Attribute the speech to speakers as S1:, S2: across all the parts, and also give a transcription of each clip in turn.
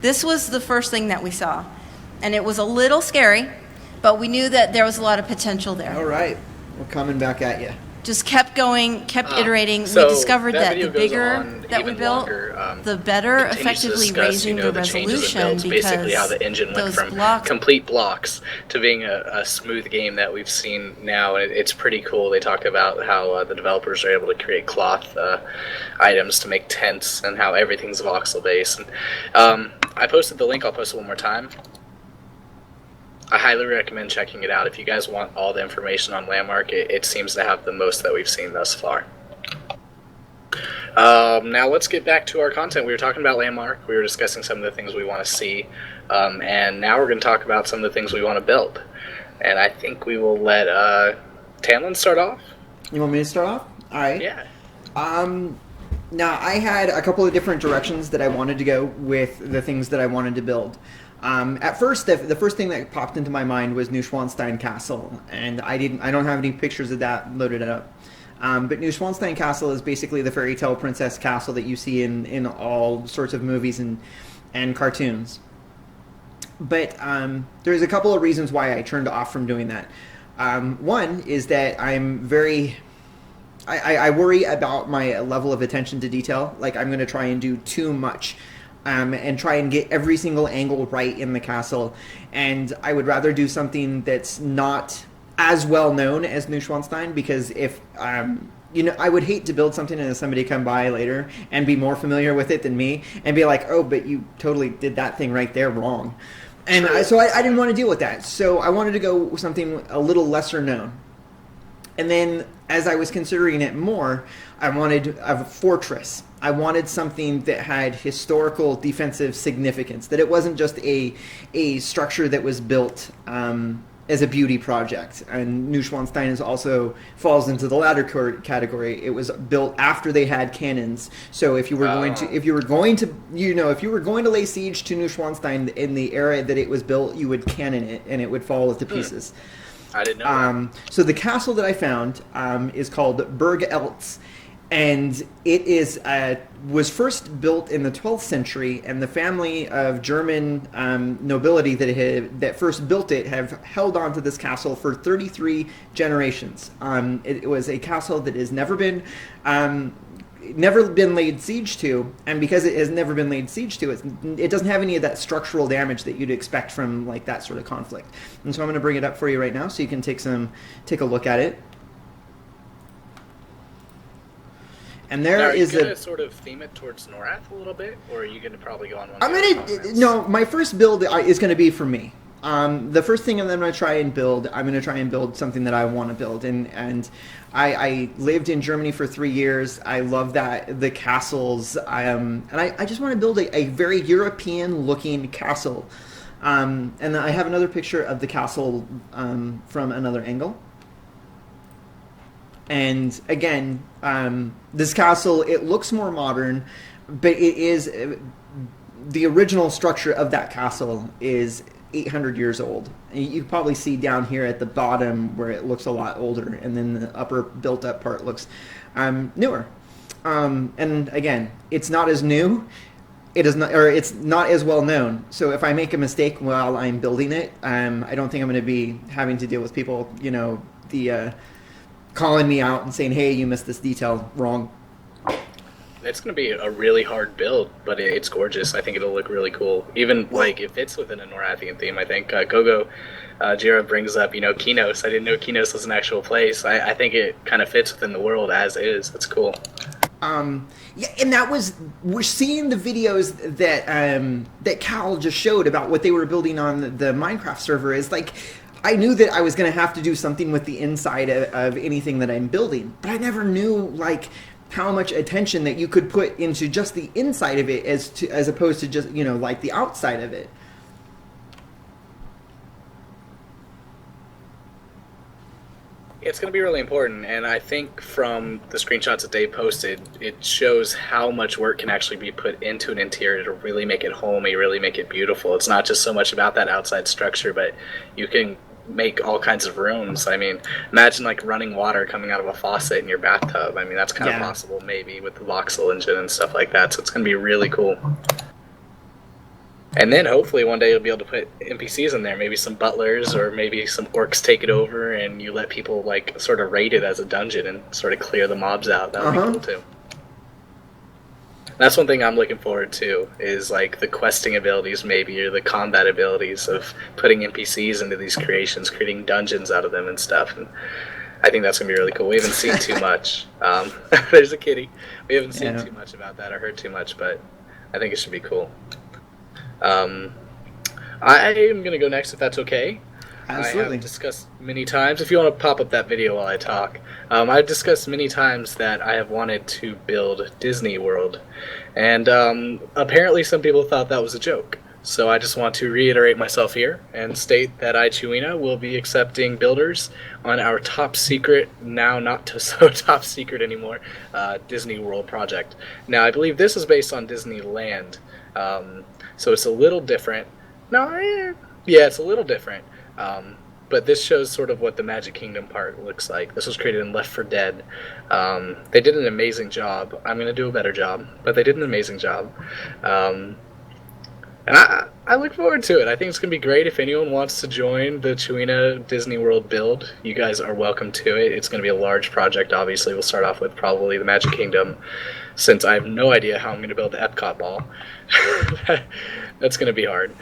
S1: This was the first thing that we saw, and it was a little scary, but we knew that there was a lot of potential there.
S2: All right, we're coming back at you.
S1: Just kept going, kept iterating.
S3: So
S1: we discovered that the
S3: video goes
S1: bigger
S3: on
S1: that we
S3: even
S1: built,
S3: longer,
S1: the better
S3: continues to
S1: effectively
S3: discuss,
S1: raising the
S3: the changes in
S1: resolution,
S3: builds, basically how the engine went
S1: those
S3: from
S1: blocks.
S3: complete blocks to being a smooth game that we've seen now, and it's pretty cool. They talk about how the developers are able to create cloth items to make tents, and how everything's voxel based. And I posted the link. I'll post it one more time. I highly recommend checking it out. If you guys want all the information on Landmark, it seems to have the most that we've seen thus far. Now let's get back to our content. We were talking about Landmark. We were discussing some of the things we want to see. And now we're going to talk about some of the things we want to build. And I think we will let Tamlin start off.
S2: You want me to start off? All right.
S3: Yeah.
S2: Now, I had a couple of different directions that I wanted to go with the things that I wanted to build. At first, the first thing that popped into my mind was Neuschwanstein Castle, and I don't have any pictures of that loaded up. But Neuschwanstein Castle is basically the fairy tale princess castle that you see in all sorts of movies and cartoons. But there's a couple of reasons why I turned off from doing that. One is that I worry about my level of attention to detail. Like, I'm going to try and do too much. And try and get every single angle right in the castle. And I would rather do something that's not as well known as Neuschwanstein, because if, I would hate to build something and have somebody come by later and be more familiar with it than me and be like, oh, but you totally did that thing right there wrong. And so I didn't want to deal with that. So I wanted to go with something a little lesser known. And then as I was considering it more, I wanted a fortress. I wanted something that had historical defensive significance, that it wasn't just a structure that was built as a beauty project. And Neuschwanstein also falls into the latter category. It was built after they had cannons. So if you were going to lay siege to Neuschwanstein in the era that it was built, you would cannon it and it would fall to pieces.
S3: I didn't know that.
S2: So the castle that I found is called Burg Eltz, and it was first built in the 12th century, and the family of German nobility that first built it have held on to this castle for 33 generations. It was a castle that has never been laid siege to, and because it has never been laid siege to, it doesn't have any of that structural damage that you'd expect from like that sort of conflict. And so I'm going to bring it up for you right now so you can take a look at it. And
S3: are you going to sort of theme it towards Norath a little bit, or are you going to probably go on one?
S2: No, my first build is going to be for me. The first thing I'm going to try and build something that I want to build, and I lived in Germany for 3 years. I love the castles, and I just want to build a very European-looking castle. And I have another picture of the castle from another angle. And again, this castle, it looks more modern, but it is the original structure of that castle is 800 years old. You can probably see down here at the bottom where it looks a lot older, and then the upper built-up part looks newer. And again, it's not as new. It's not as well known. So if I make a mistake while I'm building it, I don't think I'm going to be having to deal with people, calling me out and saying, hey, you missed this detail, wrong.
S3: It's going to be a really hard build, but it's gorgeous. I think it'll look really cool. Even, it fits within a Norathian theme, I think. Gogo Jira brings up, Kinos. I didn't know Kinos was an actual place. I think it kind of fits within the world as is. That's cool.
S2: Yeah, and we're seeing the videos that Cal just showed about what they were building on the Minecraft server is like, I knew that I was going to have to do something with the inside of anything that I'm building, but I never knew how much attention that you could put into just the inside of it as opposed to just the outside of it.
S3: It's going to be really important, and I think from the screenshots that they posted, it shows how much work can actually be put into an interior to really make it homey, really make it beautiful. It's not just so much about that outside structure, but you can make all kinds of rooms. I mean, imagine running water coming out of a faucet in your bathtub. I mean, that's kind of possible maybe with the voxel engine and stuff like that, so it's going to be really cool. And then hopefully one day you'll be able to put NPCs in there, maybe some butlers or maybe some orcs take it over, and you let people like sort of raid it as a dungeon and sort of clear the mobs out. That would be cool too. That's one thing I'm looking forward to, is like the questing abilities maybe, or the combat abilities of putting NPCs into these creations, creating dungeons out of them and stuff. And I think that's going to be really cool. We haven't seen too much. There's a kitty. We haven't seen too much about that or heard too much, but I think it should be cool. I am going to go next, if that's okay.
S2: Absolutely.
S3: I have discussed many times, if you want to pop up that video while I talk, I've discussed many times that I have wanted to build Disney World, and apparently some people thought that was a joke. So I just want to reiterate myself here and state that Chewina will be accepting builders on our top secret, now not so top secret anymore, Disney World project. Now, I believe this is based on Disneyland, so it's a little different. It's a little different. But this shows sort of what the Magic Kingdom part looks like. This was created in Left 4 Dead. They did an amazing job. I'm going to do a better job, but they did an amazing job. And I look forward to it. I think it's going to be great. If anyone wants to join the Chewina Disney World build, you guys are welcome to it. It's going to be a large project, obviously. We'll start off with probably the Magic Kingdom, since I have no idea how I'm going to build the Epcot ball. That's going to be hard.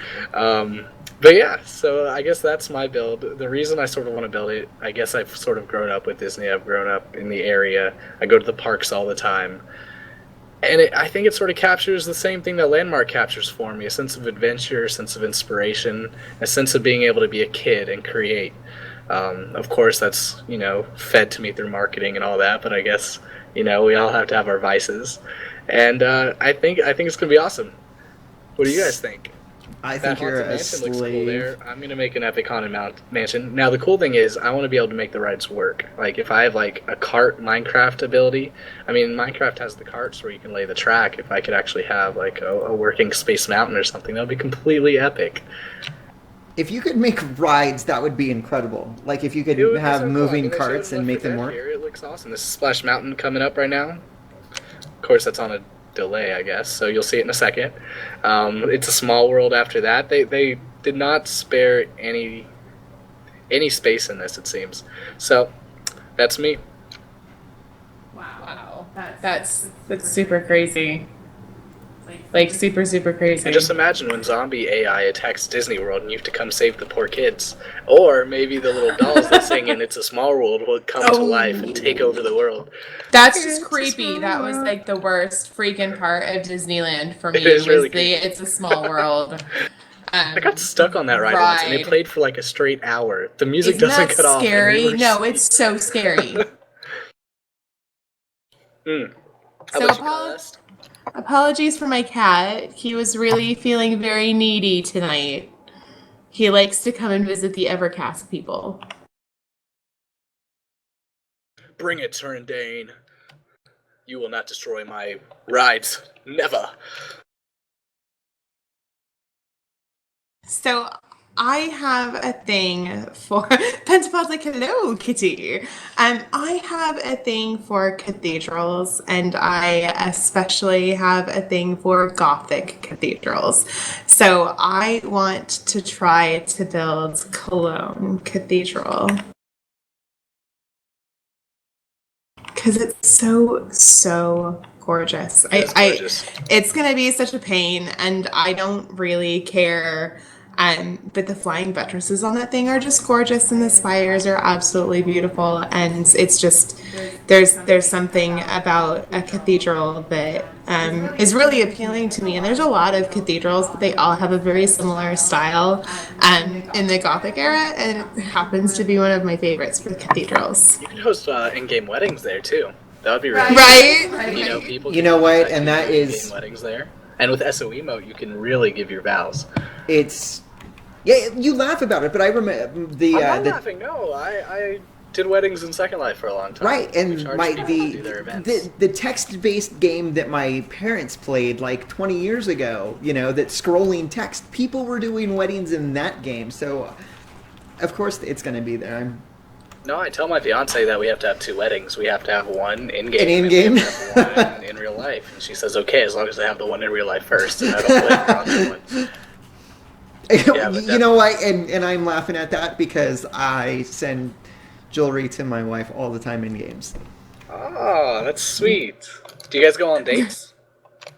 S3: But yeah, so I guess that's my build. The reason I sort of want to build it, I guess I've sort of grown up with Disney. I've grown up in the area. I go to the parks all the time. And I think it sort of captures the same thing that Landmark captures for me, a sense of adventure, a sense of inspiration, a sense of being able to be a kid and create. Of course, that's, fed to me through marketing and all that, but I guess, we all have to have our vices. And I think it's going to be awesome. What do you guys think?
S2: I think you're a
S3: mansion looks cool
S2: slave.
S3: there. I'm going to make an Epic Haunted Mansion. Now, the cool thing is, I want to be able to make the rides work. Like, if I have, like, a cart Minecraft ability, Minecraft has the carts where you can lay the track. If I could actually have, like, a working Space Mountain or something, that would be completely epic.
S2: If you could make rides, that would be incredible. Like, if you could have moving carts and make them work.
S3: Here, it looks awesome. This is Splash Mountain coming up right now. Of course, that's on a delay, I guess, so you'll see it in a second. It's a small world after that. They did not spare any space in this, it seems. So that's me.
S4: Wow. That's super crazy. Like super, super crazy.
S3: And just imagine when zombie AI attacks Disney World and you have to come save the poor kids. Or maybe the little dolls that sing in It's a Small World will come to life and take over the world.
S4: That's just creepy. That was like the worst freaking part of Disneyland for me.
S3: It is really
S4: creepy. It's a Small World.
S3: I got stuck on that ride once, and it played for like a straight hour. The music doesn't cut off.
S4: Scary? No, it's so scary.
S3: How about you, Celeste?
S4: Apologies for my cat. He was really feeling very needy tonight. He likes to come and visit the EverCast people.
S3: Bring it, Turndane. You will not destroy my rides. Never.
S4: So I have a thing for Pentapod's like, hello, kitty. I have a thing for cathedrals, and I especially have a thing for Gothic cathedrals. So I want to try to build Cologne Cathedral. Because it's so gorgeous. It's gonna be such a pain, and I don't really care. But the flying buttresses on that thing are just gorgeous, and the spires are absolutely beautiful. And it's just there's something about a cathedral that is really appealing to me. And there's a lot of cathedrals, but they all have a very similar style in the Gothic era, and it happens to be one of my favorites for cathedrals.
S3: You can host in-game weddings there too. That would be really
S4: Right?
S3: People.
S2: You know what? And that is
S3: in-game weddings there. And with SOE mode, you can really give your vows.
S2: Yeah, you laugh about it, but I remember
S3: I'm not laughing. No, I did weddings in Second Life for a long time.
S2: Right, and
S3: the
S2: text-based game that my parents played like 20 years ago, that scrolling text, people were doing weddings in that game, so of course it's going to be there.
S3: No, I tell my fiance that we have to have 2 weddings. We have to have one in-game.
S2: An in-game?
S3: And one in real life. And she says, okay, as long as I have the one in real life first, and I don't play around that one.
S2: You know what? And I'm laughing at that because I send jewelry to my wife all the time in games.
S3: Oh, that's sweet. Do you guys go on dates?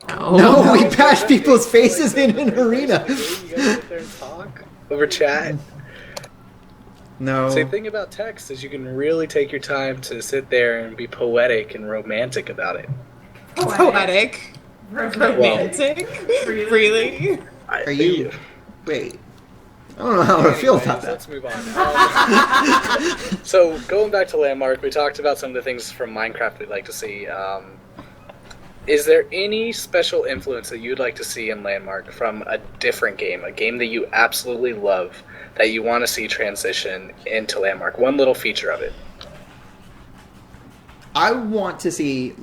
S2: No, we bash people's faces in an arena.
S3: You guys sit there and talk over chat.
S2: No.
S3: Same thing about text is you can really take your time to sit there and be poetic and romantic about it.
S4: Poetic? Romantic? Really?
S2: Are you? Wait. I don't know how I feel about that.
S3: Let's move on. So going back to Landmark, we talked about some of the things from Minecraft we'd like to see. Is there any special influence that you'd like to see in Landmark from a different game, a game that you absolutely love, that you want to see transition into Landmark? One little feature of it.
S2: I want to see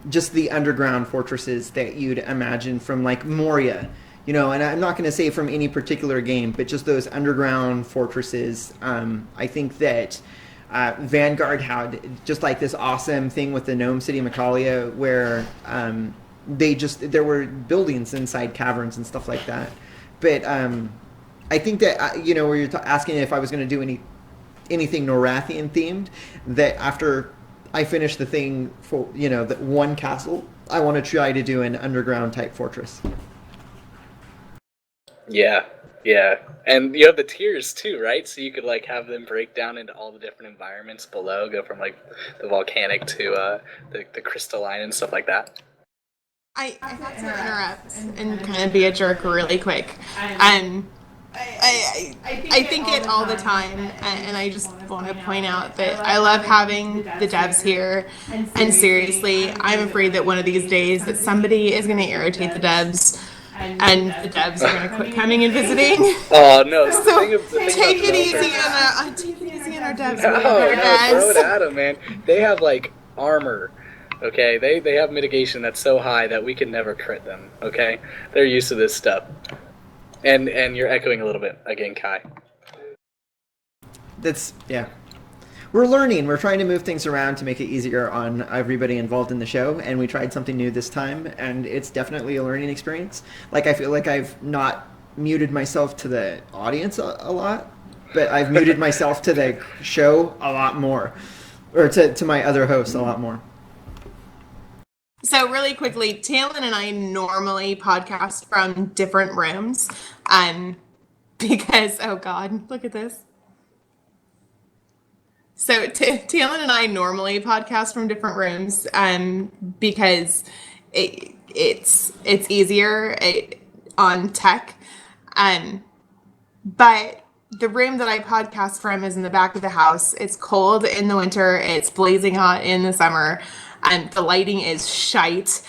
S2: just the underground fortresses that you'd imagine from like Moria, you know, and I'm not going to say from any particular game, but just those underground fortresses. I think that Vanguard had just like this awesome thing with the Gnome City Macalia where there were buildings inside caverns and stuff like that. But I think that, you know, where you're asking if I was going to do anything Norathian themed, that after I finish the thing for, you know, that one castle, I want to try to do an underground type fortress.
S3: Yeah. And you have the tiers too, right? So you could like have them break down into all the different environments below, go from like the volcanic to the crystalline and stuff like that.
S4: I have to interrupt and kind of be a jerk really quick. I think it all the time, and I just want to point out that I love having the devs here, and seriously, I'm afraid that one of these days that somebody is going to irritate the devs, and the devs are going to quit coming and visiting.
S3: Oh no!
S4: So take it easy on our devs.
S3: No, throw it at them, man. They have like armor. Okay, they have mitigation that's so high that we can never crit them. Okay, they're used to this stuff. And you're echoing a little bit again, Kai.
S2: Yeah. We're learning. We're trying to move things around to make it easier on everybody involved in the show, and we tried something new this time, and it's definitely a learning experience. Like, I feel like I've not muted myself to the audience a lot, but I've muted myself to the show a lot more, or to my other hosts a lot more.
S4: So really quickly, Talon and I normally podcast from different rooms, because, oh God, look at this. So Talon and I normally podcast from different rooms, because it's easier on tech, but the room that I podcast from is in the back of the house. It's cold in the winter. It's blazing hot in the summer. And the lighting is shite.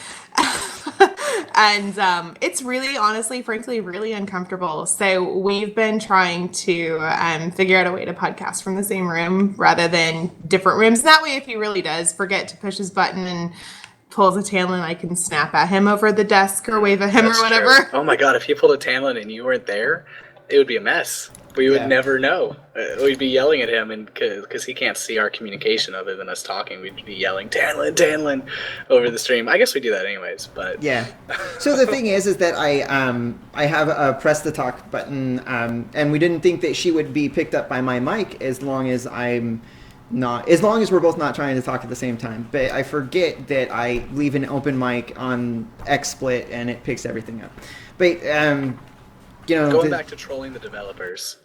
S4: And it's really, honestly, frankly, really uncomfortable. So we've been trying to figure out a way to podcast from the same room rather than different rooms. That way, if he really does forget to push his button and pulls a Talon, I can snap at him over the desk or wave at him or whatever.
S3: True. Oh my God, if you pulled a Talon and you weren't there, it would be a mess. We would never know. We'd be yelling at him, and because he can't see our communication other than us talking, we'd be yelling Tanlin over the stream. I guess we do that anyways, but
S2: yeah. So the thing is that I have a press to talk button, and we didn't think that she would be picked up by my mic as long as we're both not trying to talk at the same time. But I forget that I leave an open mic on XSplit and it picks everything up. But you know,
S3: going back to trolling the developers.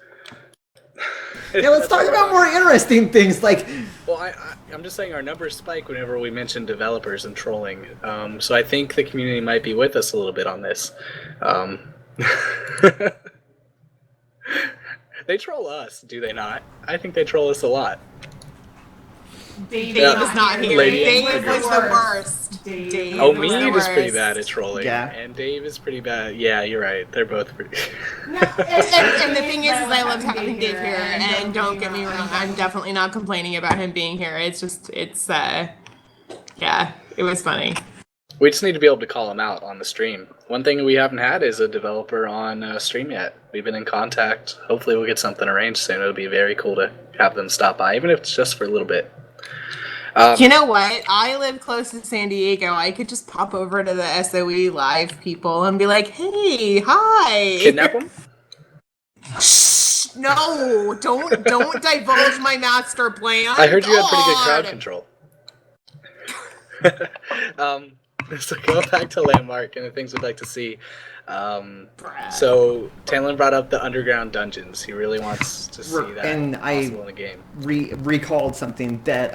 S2: Yeah, let's talk about more interesting things. Like,
S3: well, I'm just saying our numbers spike whenever we mention developers and trolling. So I think the community might be with us a little bit on this. They troll us, do they not? I think they troll us a lot.
S4: Dave is not here. Dave was the worst.
S3: Mead is pretty bad at trolling.
S2: Yeah.
S3: And Dave is pretty bad. Yeah, you're right. They're both pretty...
S4: and the thing is I loved having Dave here, and don't get me wrong, I'm definitely not complaining about him being here. It was funny.
S3: We just need to be able to call him out on the stream. One thing we haven't had is a developer on stream yet. We've been in contact. Hopefully we'll get something arranged soon. It'll be very cool to have them stop by, even if it's just for a little bit.
S4: You know what? I live close to San Diego. I could just pop over to the SOE live people and be like, hey, hi.
S3: Kidnap them?
S4: No, don't divulge my master plan.
S3: I heard you had pretty good
S4: God.
S3: crowd control. So going back to Landmark and the things we'd like to see. So Tanlin brought up the underground dungeons. He really wants to see that
S2: and
S3: possible in the game.
S2: recalled something that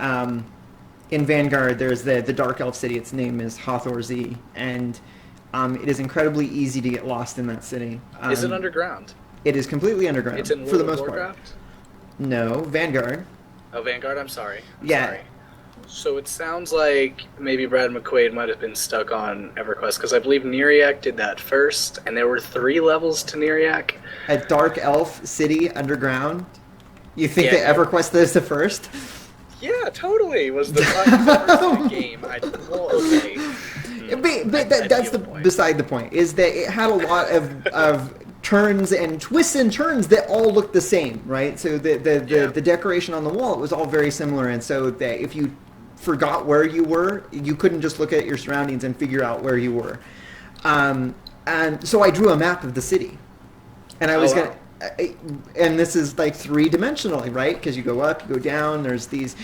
S2: in Vanguard there's the dark elf city. Its name is Hathor-Z, and it is incredibly easy to get lost in that city.
S3: Is it underground?
S2: It is completely underground.
S3: It's in
S2: for the
S3: World
S2: most
S3: of
S2: part.
S3: Warcraft?
S2: No, Vanguard.
S3: Oh, Vanguard, I'm sorry.
S2: Yeah.
S3: Sorry. So it sounds like maybe Brad McQuaid might have been stuck on EverQuest, because I believe Neriak did that first, and there were 3 levels to Neriak.
S2: A dark elf city underground. You think
S3: Yeah,
S2: that EverQuest is the first?
S3: Yeah, totally. Was the first game. Well, okay.
S2: But that's beside the point. Is that it had a lot of turns and twists and turns that all looked the same, right? So the decoration on the wall, it was all very similar, and so that if you forgot where you were, you couldn't just look at your surroundings and figure out where you were. And so I drew a map of the city, and I was gonna. And this is like 3-dimensionally, right? Because you go up, you go down. There's these,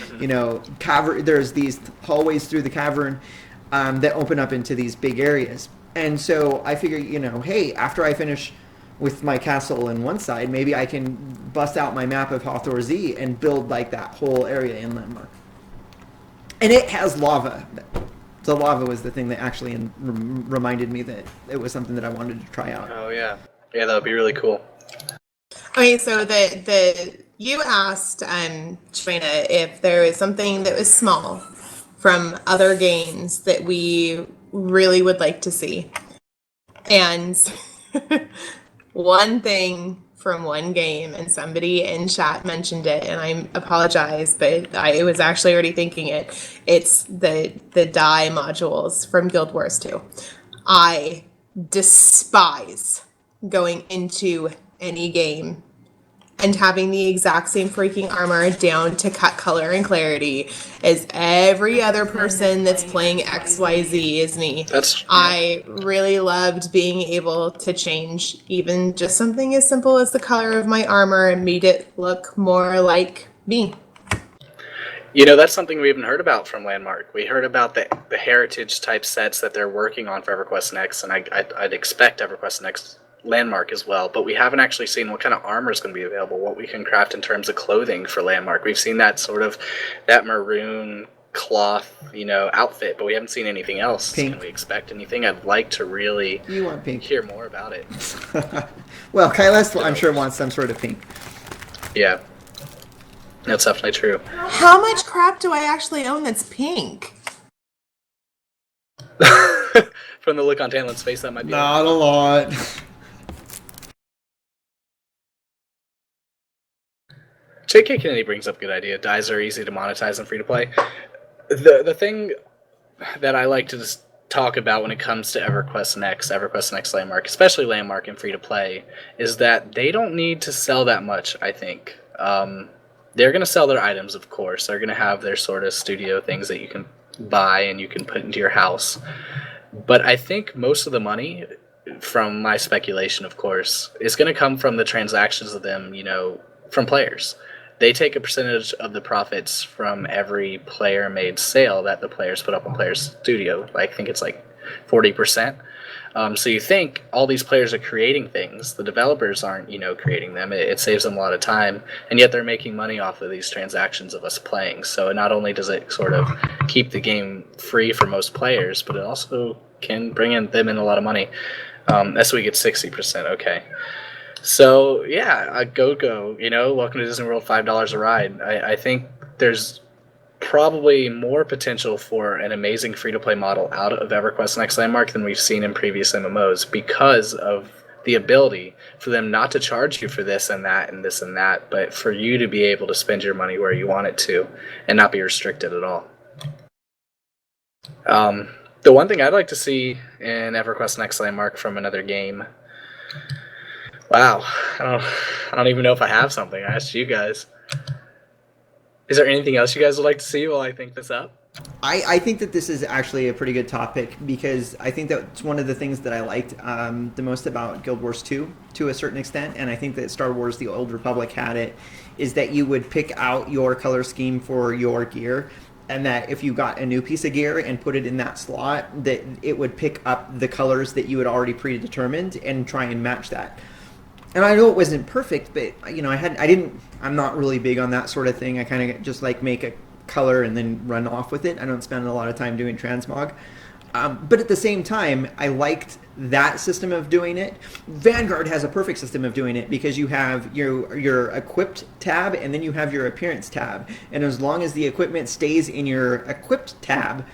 S2: cavern. There's these hallways through the cavern that open up into these big areas. And so I figure, hey, after I finish with my castle in one side, maybe I can bust out my map of Hathor-Z and build like that whole area in Landmark. And it has lava. The lava was the thing that actually reminded me that it was something that I wanted to try out.
S3: Oh yeah, yeah, that would be really cool.
S4: Okay, so you asked Trina if there was something that was small from other games that we really would like to see. And one thing from one game, and somebody in chat mentioned it, and I apologize, but I was actually already thinking it. It's the die modules from Guild Wars 2. I despise going into any game and having the exact same freaking armor down to cut color and clarity as every other person that's playing XYZ is me. I really loved being able to change even just something as simple as the color of my armor and made it look more like me.
S3: That's something we haven't heard about from Landmark. We heard about the heritage type sets that they're working on for EverQuest Next, and I'd expect EverQuest Next Landmark as well, but we haven't actually seen what kind of armor is going to be available, what we can craft in terms of clothing for Landmark. We've seen that that maroon cloth, outfit, but we haven't seen anything else.
S2: Pink.
S3: Can we expect anything? I'd like to really hear more about it.
S2: Well, Kylus, I'm sure, wants some sort of pink.
S3: Yeah, that's definitely true.
S4: How much crap do I actually own that's pink?
S3: From the look on Tanlin's face, that might be
S2: not a lot.
S3: J.K. Kennedy brings up a good idea. Dyes are easy to monetize and free to play. The thing that I like to just talk about when it comes to EverQuest Next Landmark, especially Landmark and free to play, is that they don't need to sell that much, I think. They're going to sell their items, of course. They're going to have their sort of studio things that you can buy and you can put into your house. But I think most of the money, from my speculation, of course, is going to come from the transactions of them, from players. They take a percentage of the profits from every player-made sale that the players put up on Players Studio. I think it's like 40%. So you think all these players are creating things. The developers aren't, creating them. It saves them a lot of time, and yet they're making money off of these transactions of us playing. So not only does it sort of keep the game free for most players, but it also can bring them in a lot of money. That's we get 60%. Okay. So yeah, go, welcome to Disney World, $5 a ride. I think there's probably more potential for an amazing free-to-play model out of EverQuest Next Landmark than we've seen in previous MMOs, because of the ability for them not to charge you for this and that and this and that, but for you to be able to spend your money where you want it to and not be restricted at all. The one thing I'd like to see in EverQuest Next Landmark from another game... Wow, I don't even know if I have something. I asked you guys. Is there anything else you guys would like to see while I think this up?
S2: I think that this is actually a pretty good topic because I think that's one of the things that I liked the most about Guild Wars 2 to a certain extent, and I think that Star Wars The Old Republic had it, is that you would pick out your color scheme for your gear, and that if you got a new piece of gear and put it in that slot, that it would pick up the colors that you had already predetermined and try and match that. And I know it wasn't perfect, but I'm not really big on that sort of thing. I kind of just like make a color and then run off with it. I don't spend a lot of time doing transmog. But at the same time, I liked that system of doing it. Vanguard has a perfect system of doing it because you have your equipped tab and then you have your appearance tab. And as long as the equipment stays in your equipped tab,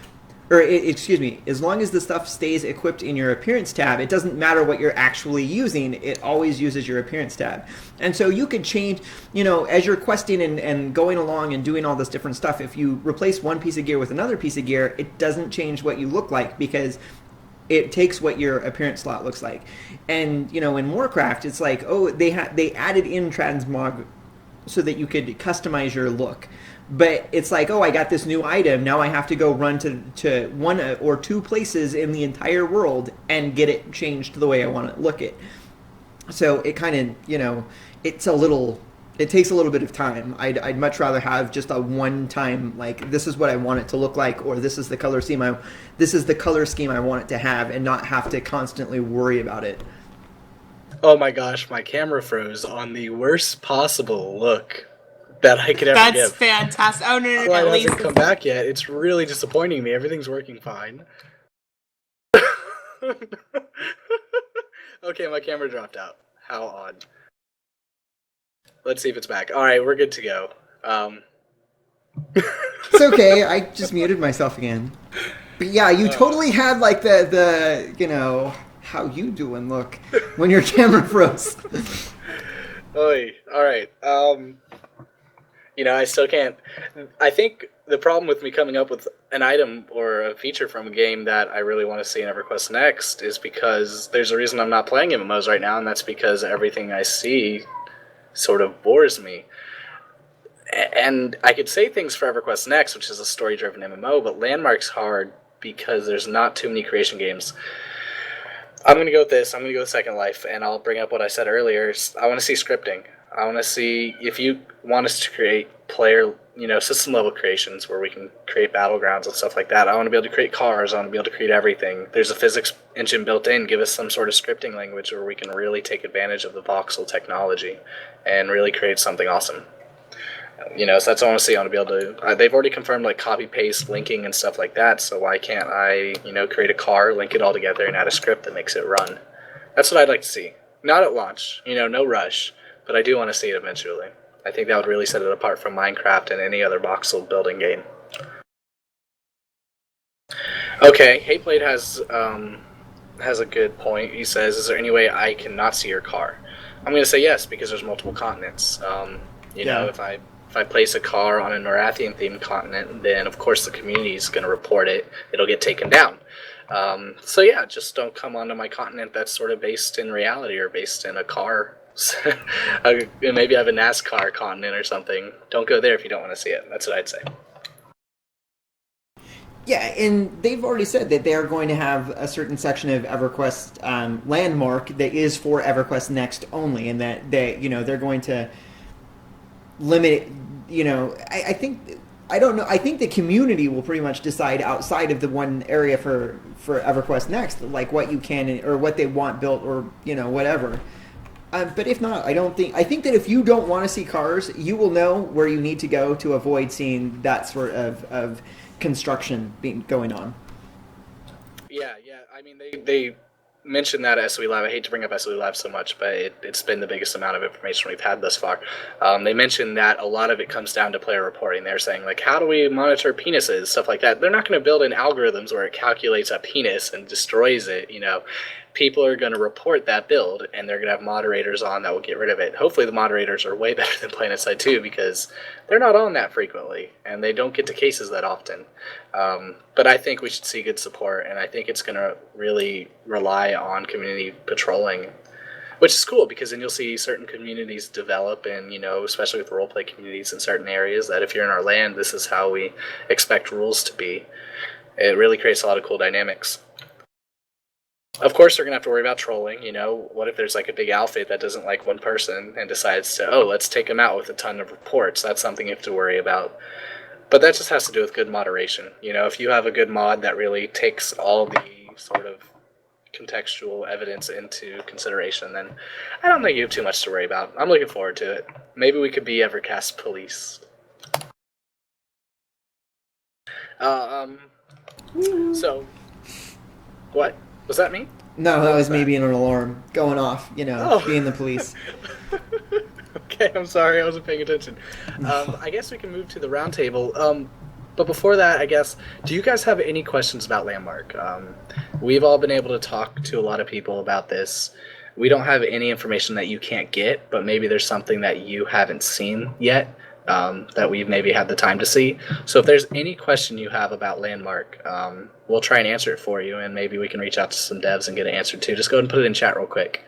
S2: as long as the stuff stays equipped in your appearance tab, it doesn't matter what you're actually using, it always uses your appearance tab. And so you could change, as you're questing and going along and doing all this different stuff, if you replace one piece of gear with another piece of gear, it doesn't change what you look like because it takes what your appearance slot looks like. And, in Warcraft, it's like, they added in transmog so that you could customize your look. But it's like, I got this new item. Now I have to go run to one or two places in the entire world and get it changed the way I want to look it. So it kind of, it takes a little bit of time. I'd much rather have just a one-time, like, this is what I want it to look like, or this is the color scheme I want it to have, and not have to constantly worry about it.
S3: Oh my gosh, my camera froze on the worst possible look that I could ever give.
S4: That's fantastic. Oh, no,
S3: Well, it hasn't come back yet. It's really disappointing me. Everything's working fine. Okay, my camera dropped out. How odd. Let's see if it's back. All right, we're good to go.
S2: It's okay. I just muted myself again. But yeah, you totally had like the how you doing look when your camera froze.
S3: Oy. All right. I still can't. I think the problem with me coming up with an item or a feature from a game that I really want to see in EverQuest Next is because there's a reason I'm not playing MMOs right now, and that's because everything I see sort of bores me. And I could say things for EverQuest Next, which is a story-driven MMO, but Landmark's hard because there's not too many creation games. I'm going to go with this. I'm going to go with Second Life, and I'll bring up what I said earlier. I want to see scripting. I want to see if you want us to create player, system-level creations where we can create battlegrounds and stuff like that. I want to be able to create cars. I want to be able to create everything. There's a physics engine built in. Give us some sort of scripting language where we can really take advantage of the voxel technology and really create something awesome. So that's what I want to see. I want to be able to. They've already confirmed like copy-paste linking and stuff like that. So why can't I, create a car, link it all together, and add a script that makes it run? That's what I'd like to see. Not at launch. No rush. But I do want to see it eventually. I think that would really set it apart from Minecraft and any other voxel building game. Okay, Hateblade has a good point. He says, "Is there any way I can not see your car?" I'm going to say yes because there's multiple continents. If I place a car on a Norathian themed continent, then of course the community is going to report it. It'll get taken down. Just don't come onto my continent that's sort of based in reality or based in a car. Maybe I have a NASCAR continent or something. Don't go there if you don't want to see it. That's what I'd say.
S2: Yeah, and they've already said that they are going to have a certain section of EverQuest Landmark that is for EverQuest Next only, and that they're going to limit it. I don't know. I think the community will pretty much decide outside of the one area for EverQuest Next, like what you can or what they want built or whatever. But if not, I think that if you don't want to see cars, you will know where you need to go to avoid seeing that sort of construction going on.
S3: Yeah. I mean, they mentioned that at SOE Live. I hate to bring up SOE Live so much, but it's been the biggest amount of information we've had thus far. They mentioned that a lot of it comes down to player reporting. They're saying, like, how do we monitor penises, stuff like that. They're not going to build in algorithms where it calculates a penis and destroys it, People are going to report that build, and they're going to have moderators on that will get rid of it. Hopefully the moderators are way better than PlanetSide 2 because they're not on that frequently, and they don't get to cases that often. But I think we should see good support, and I think it's going to really rely on community patrolling. Which is cool because then you'll see certain communities develop, and especially with roleplay communities in certain areas, that if you're in our land, this is how we expect rules to be. It really creates a lot of cool dynamics. Of course, they're gonna have to worry about trolling. What if there's like a big outfit that doesn't like one person and decides to, let's take them out with a ton of reports? That's something you have to worry about. But that just has to do with good moderation. If you have a good mod that really takes all the sort of contextual evidence into consideration, then I don't think you have too much to worry about. I'm looking forward to it. Maybe we could be EverCast police. So, what? Was that me?
S2: No, that was me being an alarm going off,
S3: Oh.
S2: being the police.
S3: Okay, I'm sorry, I wasn't paying attention. I guess we can move to the round table. But before that, I guess, do you guys have any questions about Landmark? We've all been able to talk to a lot of people about this. We don't have any information that you can't get, but maybe there's something that you haven't seen yet that we've maybe had the time to see. So if there's any question you have about Landmark, we'll try and answer it for you, and maybe we can reach out to some devs and get it answered too. Just go ahead and put it in chat real quick.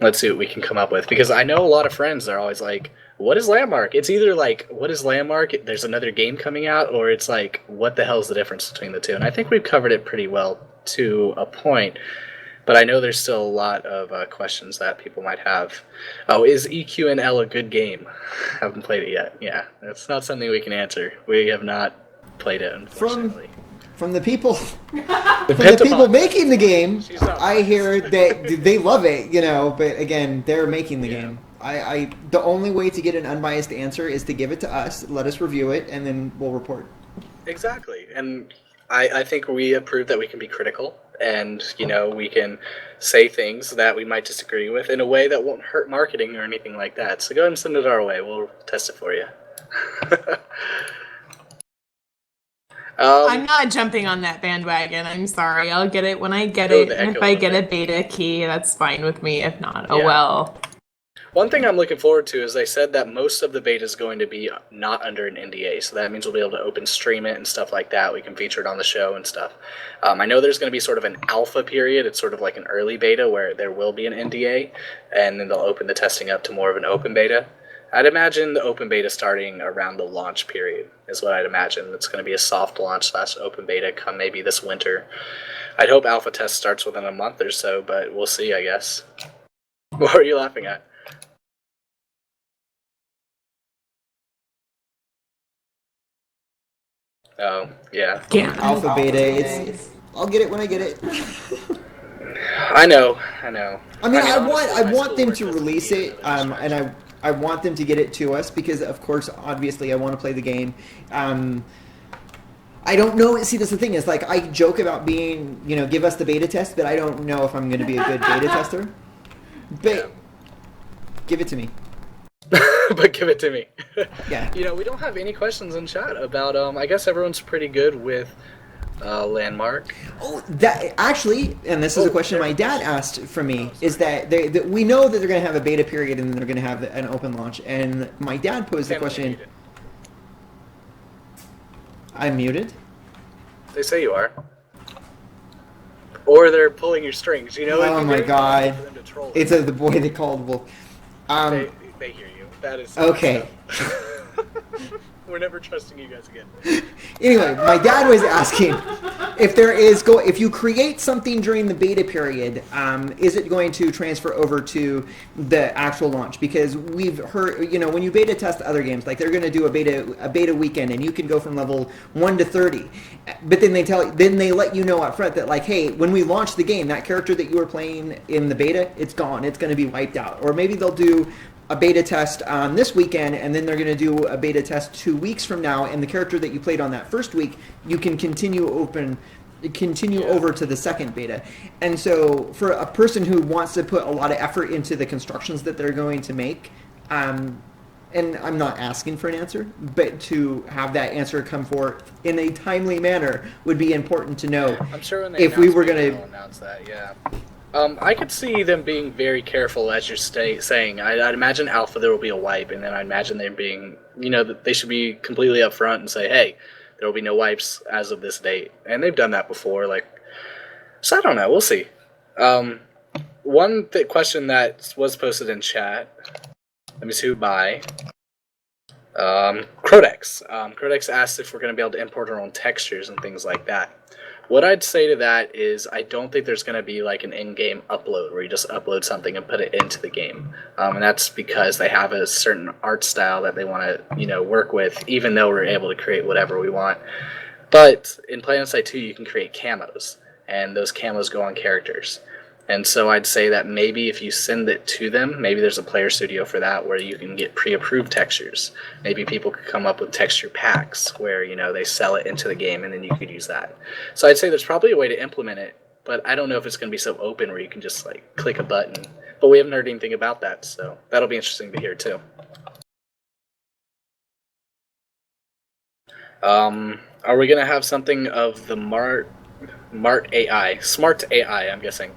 S3: Let's see what we can come up with, because I know a lot of friends are always like, what is Landmark? It's either like, what is Landmark? There's another game coming out, or it's like, what the hell is the difference between the two? And I think we've covered it pretty well to a point, but I know there's still a lot of questions that people might have. Oh, is EQNL a good game? Haven't played it yet. Yeah, that's not something we can answer. We have not played it, unfortunately.
S2: From the people, making the game, I hear that they love it, but again, they're making the game. The only way to get an unbiased answer is to give it to us, let us review it, and then we'll report.
S3: Exactly. And I think we have proved that we can be critical, and, we can say things that we might disagree with in a way that won't hurt marketing or anything like that. So go ahead and send it our way. We'll test it for you.
S4: I'm not jumping on that bandwagon. I'm sorry. I'll get it when I get it. And if I get a beta key, that's fine with me. If not, oh well.
S3: One thing I'm looking forward to is they said that most of the beta is going to be not under an NDA, so that means we'll be able to open stream it and stuff like that. We can feature it on the show and stuff. I know there's going to be sort of an alpha period. It's sort of like an early beta where there will be an NDA, and then they'll open the testing up to more of an open beta. I'd imagine the open beta starting around the launch period is what I'd imagine. It's going to be a soft launch / open beta come maybe this winter. I'd hope alpha test starts within a month or so, but we'll see, I guess. What are you laughing at? Oh, yeah.
S2: Alpha, beta, I'll get it when I get it.
S3: I know.
S2: I mean, I want them to release it, and I want them to get it to us because, of course, obviously, I want to play the game. I don't know. See, that's the thing is, like, I joke about being, give us the beta test, but I don't know if I'm going to be a good beta tester. But give it to me.
S3: But give it to me.
S2: Yeah.
S3: We don't have any questions in chat about. I guess everyone's pretty good with Landmark.
S2: Oh, that actually, and this is a question my dad asked from me, is that we know that they're going to have a beta period and then they're going to have an open launch. And my dad posed the question. I'm muted?
S3: They say you are. Or they're pulling your strings,
S2: Oh my god. It's the boy they called Wolf.
S3: They hear you. That is
S2: okay.
S3: We're never trusting you guys again.
S2: Anyway, my dad was asking if you create something during the beta period, is it going to transfer over to the actual launch? Because we've heard, when you beta test other games, like they're going to do a beta weekend, and you can go from level 1 to 30. But then they let you know up front that, like, hey, when we launch the game, that character that you were playing in the beta, it's gone. It's going to be wiped out. Or maybe they'll do a beta test this weekend, and then they're going to do a beta test 2 weeks from now, and the character that you played on that first week, you can continue over to the second beta. And so for a person who wants to put a lot of effort into the constructions that they're going to make, and I'm not asking for an answer, but to have that answer come forth in a timely manner would be important to know.
S3: I'm sure when they
S2: if we were going to
S3: announce that, yeah. I could see them being very careful, as you're saying. I'd imagine alpha there will be a wipe, and then I imagine them being, that they should be completely upfront and say, hey, there will be no wipes as of this date. And they've done that before. Like, So I don't know. We'll see. One question that was posted in chat. Let me see who by. Crodex. Crodex asked if we're going to be able to import our own textures and things like that. What I'd say to that is I don't think there's going to be like an in-game upload where you just upload something and put it into the game. And that's because they have a certain art style that they want to, work with, even though we're able to create whatever we want. But in PlanetSide 2, you can create camos, and those camos go on characters. And so I'd say that maybe if you send it to them, maybe there's a player studio for that where you can get pre-approved textures. Maybe people could come up with texture packs where, they sell it into the game and then you could use that. So I'd say there's probably a way to implement it, but I don't know if it's going to be so open where you can just click a button. But we haven't heard anything about that, so that'll be interesting to hear too. Are we going to have something of the Smart AI, I'm guessing?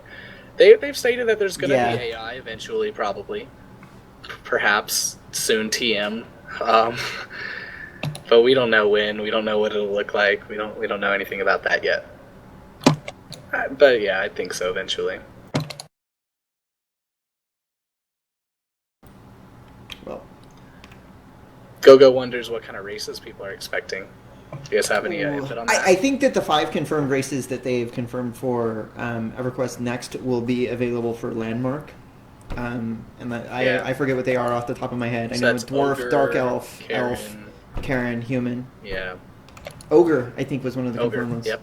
S3: They've stated that there's going to be AI eventually, probably. Perhaps soon TM. But we don't know when. We don't know what it'll look like. We don't know anything about that yet. But yeah, I think so eventually.
S2: Well,
S3: Gogo wonders what kind of races people are expecting. Do you guys have any input on that?
S2: I think that the 5 confirmed races that they've confirmed for EverQuest Next will be available for Landmark. I forget what they are off the top of my head.
S3: So
S2: I know
S3: that's
S2: Dwarf,
S3: Ogre,
S2: Dark Elf, Karen, Human.
S3: Yeah.
S2: Ogre, I think, was one of the confirmed ones.
S3: Yep.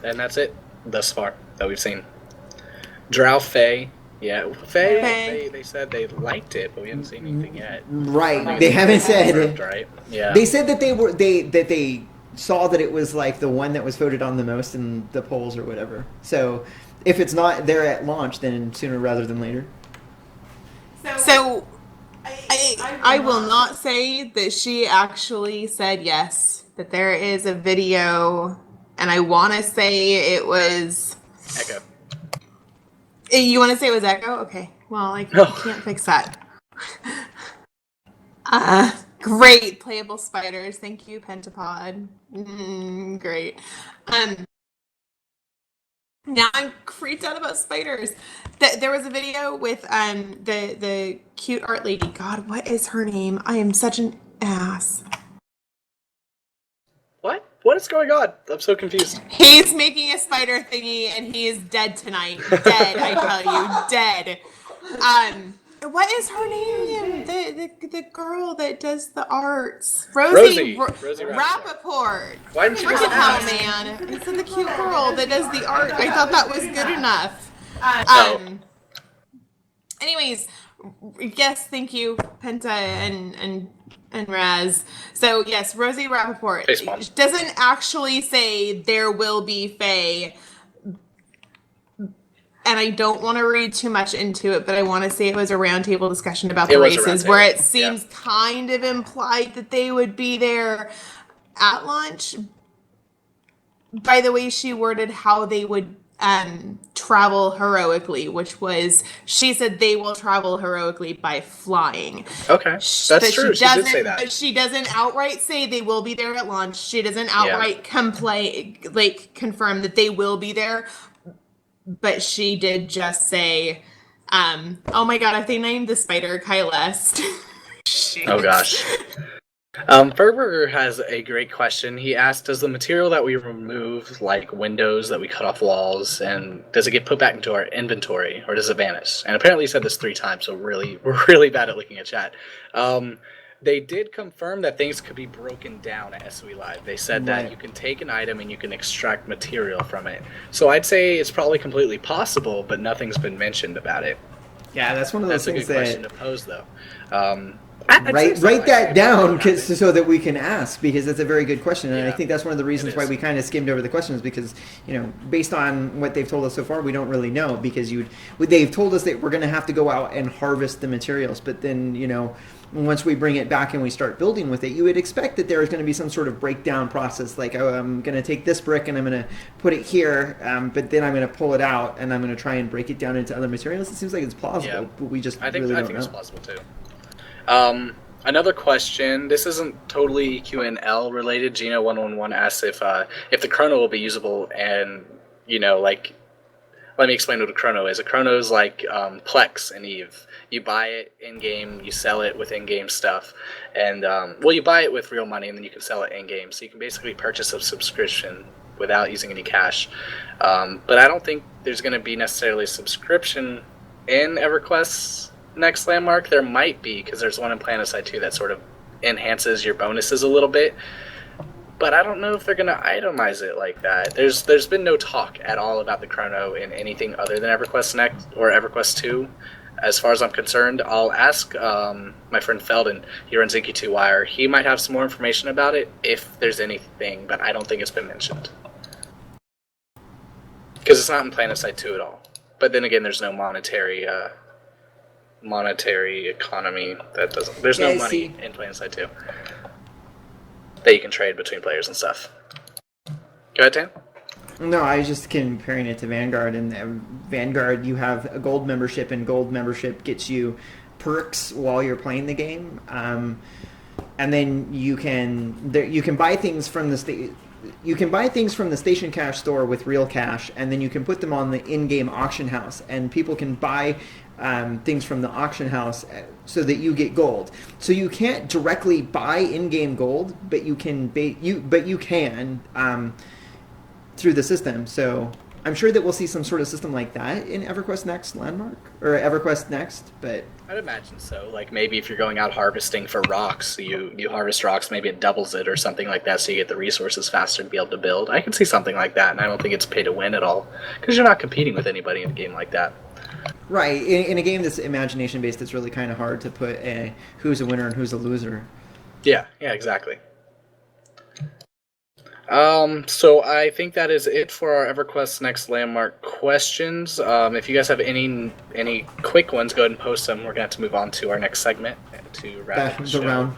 S3: And that's it thus far that we've seen. Drow Fae. Yeah, Fae. They said they liked it, but we haven't seen anything yet.
S2: Right. They haven't said it.
S3: Right. Yeah.
S2: They said that they saw that it was like the one that was voted on the most in the polls or whatever. So if it's not there at launch, then sooner rather than later.
S4: So I will not say that she actually said yes, that there is a video, and I want to say it was
S3: Echo.
S4: You want to say it was Echo? Okay. Well, I can't fix that. Great playable spiders. Thank you, Pentapod. Great. Now I'm freaked out about spiders. There was a video with the cute art lady. God, what is her name? I am such an ass.
S3: What? What is going on? I'm so confused.
S4: He's making a spider thingy, and he is dead tonight. Dead, I tell you, dead. What is her name? The girl that does the arts. Rosie Rappaport.
S3: Why didn't you just
S4: Oh man, I said the cute girl that does the art. I thought that was good enough. Anyways, yes, thank you, Penta and Raz. So yes, Rosie Rappaport doesn't actually say there will be Fae. And I don't want to read too much into it, but I want to say it was a roundtable discussion about the races where it seems kind of implied that they would be there at launch. By the way, she worded how they would travel heroically, which was, she said they will travel heroically by flying.
S3: Okay, that's true. She did say that.
S4: But she doesn't outright say they will be there at launch. She doesn't outright confirm that they will be there. But she did just say, oh my god, if they named the spider Kylest.
S3: Oh gosh. Ferberger has a great question. He asked, does the material that we remove, like windows that we cut off walls, and does it get put back into our inventory, or does it vanish? And apparently he said this 3 times, so we're really bad at looking at chat. They did confirm that things could be broken down at SOE Live. They said that you can take an item and you can extract material from it. So I'd say it's probably completely possible, but nothing's been mentioned about it.
S2: Yeah, that's one of those things
S3: that's a good question to pose, though.
S2: Write that down so that we can ask, because that's a very good question, and I think that's one of the reasons why we kind of skimmed over the questions, because based on what they've told us so far, we don't really know, because they've told us that we're going to have to go out and harvest the materials, but then once we bring it back and we start building with it, you would expect that there is going to be some sort of breakdown process, like, oh, I'm going to take this brick and I'm going to put it here, but then I'm going to pull it out and I'm going to try and break it down into other materials. It seems like it's plausible, but we just really don't know. I think
S3: it's plausible too. Another question. This isn't totally EQNL related. Gino111 asks if the chrono will be usable, and let me explain what a chrono is. A chrono is like Plex and Eve. You buy it in-game, you sell it with in-game stuff. And, you buy it with real money, and then you can sell it in-game. So you can basically purchase a subscription without using any cash. But I don't think there's going to be necessarily a subscription in EverQuest's next landmark. There might be, because there's one in PlanetSide 2 that sort of enhances your bonuses a little bit. But I don't know if they're going to itemize it like that. There's been no talk at all about the chrono in anything other than EverQuest Next or EverQuest 2. As far as I'm concerned, I'll ask my friend Feldon. He runs Inky2 Wire. He might have some more information about it if there's anything, but I don't think it's been mentioned. Because it's not in PlanetSide 2 at all. But then again, there's no monetary economy that doesn't. There's no money in PlanetSide 2 that you can trade between players and stuff. Go ahead, Tan.
S2: No, I was just comparing it to Vanguard. And Vanguard, you have a gold membership, and gold membership gets you perks while you're playing the game. And then you can buy things from the station cash store with real cash, and then you can put them on the in-game auction house, and people can buy things from the auction house so that you get gold. So you can't directly buy in-game gold, but you can through the system. So I'm sure that we'll see some sort of system like that in EverQuest Next landmark, or EverQuest Next. But
S3: I'd imagine so. Like maybe if you're going out harvesting for rocks, you harvest rocks, maybe it doubles it or something like that, so you get the resources faster to be able to build. I can see something like that, and I don't think it's pay to win at all, because you're not competing with anybody in a game like that.
S2: Right, in a game that's imagination based, it's really kind of hard to put who's a winner and who's a loser.
S3: Yeah, exactly. So I think that is it for our EverQuest Next landmark questions. If you guys have any quick ones, go ahead and post them. We're gonna have to move on to our next segment to wrap up the show.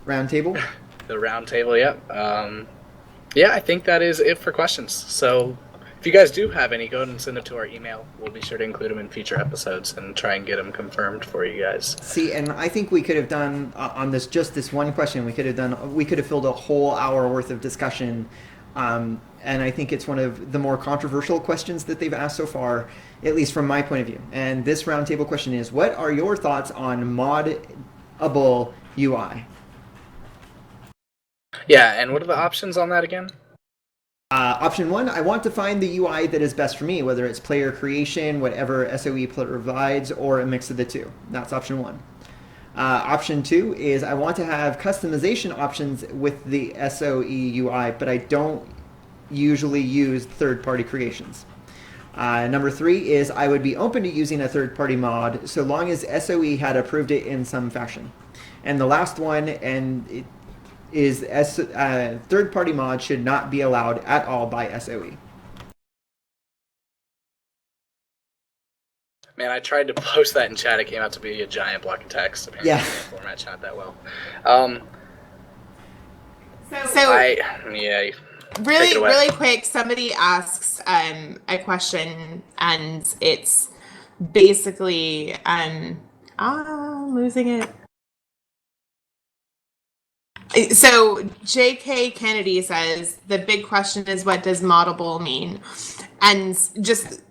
S2: round table.
S3: The round table, yep. I think that is it for questions. So if you guys do have any, go ahead and send them to our email. We'll be sure to include them in future episodes and try and get them confirmed for you guys.
S2: See, and I think we could have done on this one question. We could have filled a whole hour worth of discussion, and I think it's one of the more controversial questions that they've asked so far, at least from my point of view. And this roundtable question is: what are your thoughts on moddable UI?
S3: Yeah, and what are the options on that again?
S2: Option 1, I want to find the UI that is best for me, whether it's player creation, whatever SOE provides, or a mix of the two. That's option 1. Option 2 is I want to have customization options with the SOE UI, but I don't usually use third-party creations. Number 3 is I would be open to using a third-party mod so long as SOE had approved it in some fashion. And the last one, is third-party mod should not be allowed at all by SOE.
S3: Man, I tried to post that in chat. It came out to be a giant block of text. Apparently,
S2: Yeah.
S3: the format chat that well.
S4: Really quick, somebody asks a question, and it's basically I'm losing it. So J.K. Kennedy says the big question is, what does moddable mean? And just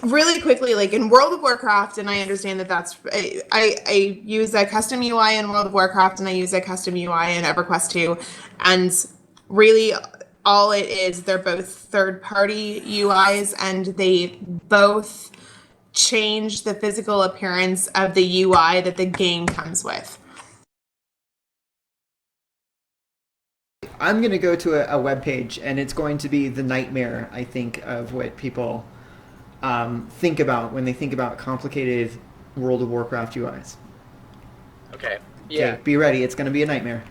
S4: really quickly, like in World of Warcraft, and I understand that's I use a custom UI in World of Warcraft, and I use a custom UI in EverQuest 2, and really all it is, they're both third-party UIs, and they both change the physical appearance of the UI that the game comes with.
S2: I'm going to go to a web page, and it's going to be the nightmare, I think, of what people think about when they think about complicated World of Warcraft UIs.
S3: Okay. Yeah.
S2: Okay, be ready. It's going to be a nightmare.